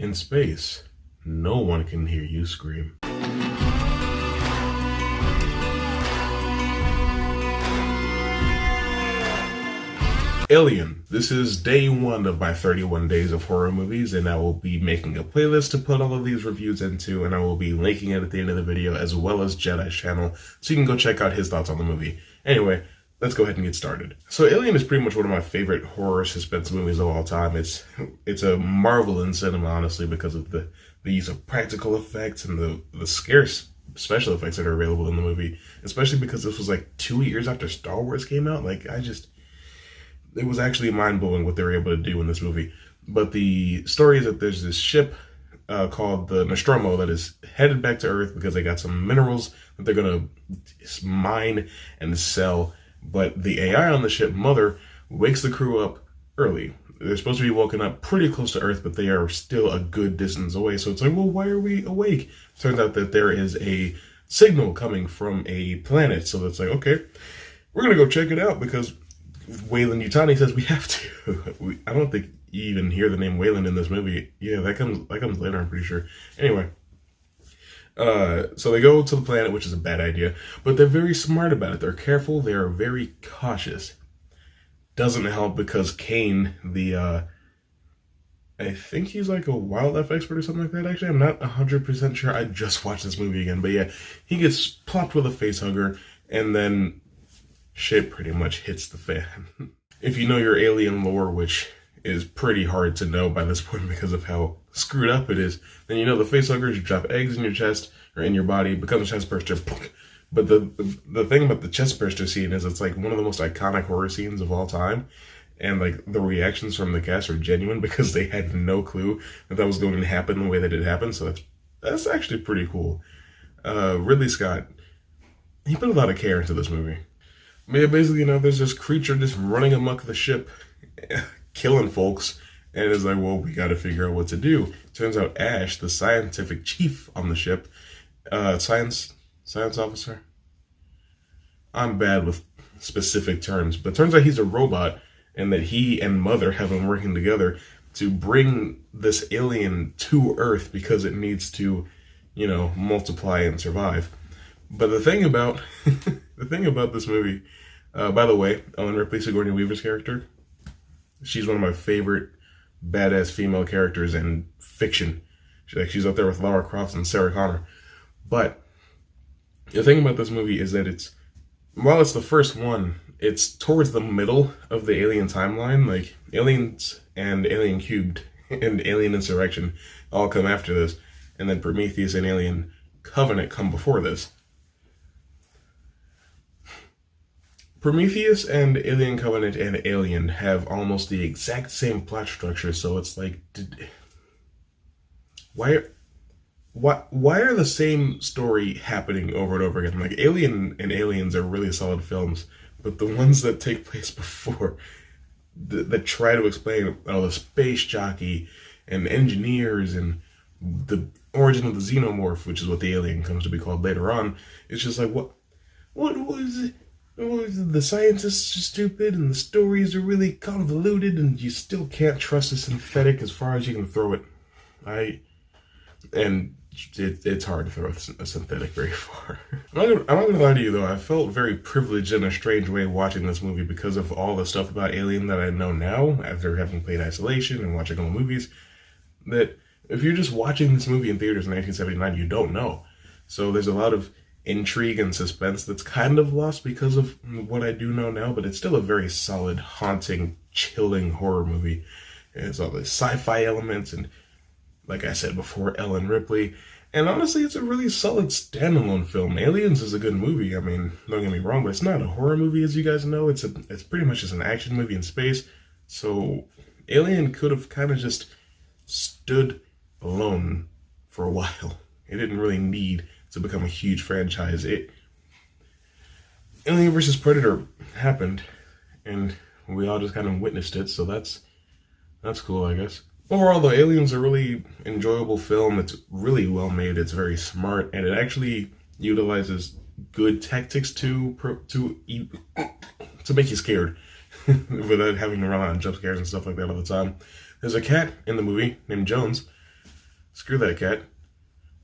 in space, no one can hear you scream. Alien. This is day 1 of my 31 days of horror movies, and I will be making a playlist to put all of these reviews into, and I will be linking it at the end of the video, as well as Jedi's channel, so you can go check out his thoughts on the movie. Anyway, let's go ahead and get started. So Alien is pretty much one of my favorite horror suspense movies of all time. It's a marvel in cinema, honestly, because of the use of practical effects and the scarce special effects that are available in the movie, especially because this was like 2 years after Star Wars came out. It was actually mind-blowing what they were able to do in this movie. But the story is that there's this ship called the Nostromo that is headed back to Earth because they got some minerals that they're going to mine and sell. But the AI on the ship, Mother, wakes the crew up early. They're supposed to be woken up pretty close to Earth, but they are still a good distance away. So it's like, well, why are we awake? Turns out that there is a signal coming from a planet. So it's like, okay, we're going to go check it out because Weyland-Yutani says we have to. I don't think you even hear the name Weyland in this movie. Yeah, that comes later, I'm pretty sure. Anyway, so they go to the planet, which is a bad idea, but they're very smart about it. They're careful. They are very cautious. Doesn't help because Kane, I think he's like a wildlife expert or something like that, actually. I'm not 100% sure. I just watched this movie again, but yeah, he gets plopped with a facehugger, and then shit pretty much hits the fan. If you know your Alien lore, which is pretty hard to know by this point because of how screwed up it is, then you know the facehuggers, you drop eggs in your chest or in your body, become a chest burster. But the thing about the chest burster scene is it's like one of the most iconic horror scenes of all time. And like the reactions from the cast are genuine because they had no clue that was going to happen the way that it happened. So that's actually pretty cool. Ridley Scott, he put a lot of care into this movie. Yeah, basically, there's this creature just running amok the ship, killing folks, and it's like, well, we gotta figure out what to do. Turns out Ash, the scientific chief on the ship, science officer? I'm bad with specific terms, but turns out he's a robot, and that he and Mother have been working together to bring this alien to Earth because it needs to, multiply and survive. But the thing about this movie, by the way, Ellen Ripley, Sigourney Weaver's character, she's one of my favorite badass female characters in fiction. She's up there with Lara Croft and Sarah Connor. But the thing about this movie is that while it's the first one, it's towards the middle of the Alien timeline. Like, Aliens and Alien Cubed and Alien Insurrection all come after this, and then Prometheus and Alien Covenant come before this. Prometheus and Alien Covenant and Alien have almost the exact same plot structure, so it's like, why are the same story happening over and over again? Like, Alien and Aliens are really solid films, but the ones that take place before, that try to explain the space jockey and engineers and the origin of the xenomorph, which is what the alien comes to be called later on, it's just like, what was it? The scientists are stupid and the stories are really convoluted and you still can't trust a synthetic as far as you can throw it. It's hard to throw a synthetic very far. I'm not gonna lie to you though, I felt very privileged in a strange way watching this movie because of all the stuff about Alien that I know now after having played Isolation and watching all the movies, that if you're just watching this movie in theaters in 1979, you don't know. So there's a lot of intrigue and suspense that's kind of lost because of what I do know now, but it's still a very solid, haunting, chilling horror movie. It's all the sci-fi elements and, like I said before, Ellen Ripley. And honestly, it's a really solid standalone film. Aliens is a good movie. I mean, don't get me wrong, but it's not a horror movie, as you guys know. It's pretty much just an action movie in space. So Alien could have kind of just stood alone for a while. It didn't really need to become a huge franchise. Alien vs. Predator happened, and we all just kind of witnessed it, so that's cool, I guess. Overall, though, Alien's a really enjoyable film. It's really well made, it's very smart, and it actually utilizes good tactics to make you scared without having to rely on jump scares and stuff like that all the time. There's a cat in the movie named Jones, Screw that cat.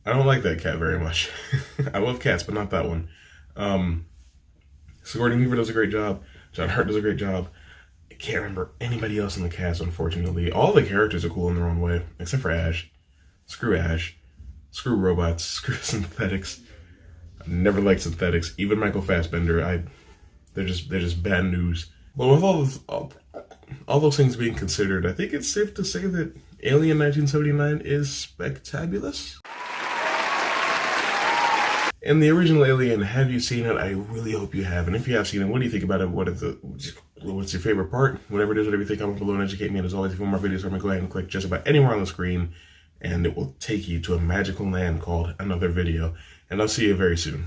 I don't like that cat very much. I love cats, but not that one. Sigourney Weaver does a great job. John Hurt does a great job. I can't remember anybody else in the cast, unfortunately. All the characters are cool in their own way, except for Ash. Screw Ash. Screw robots. Screw synthetics. I never liked synthetics. Even Michael Fassbender. They're just bad news. Well, with all those things being considered, I think it's safe to say that Alien 1979 is spectabulous. And the original Alien, have you seen it? I really hope you have. And if you have seen it, what do you think about it? What's your favorite part? Whatever it is, whatever you think, comment below and educate me. And as always, if you want more videos from me, go ahead and click just about anywhere on the screen, and it will take you to a magical land called another video. And I'll see you very soon.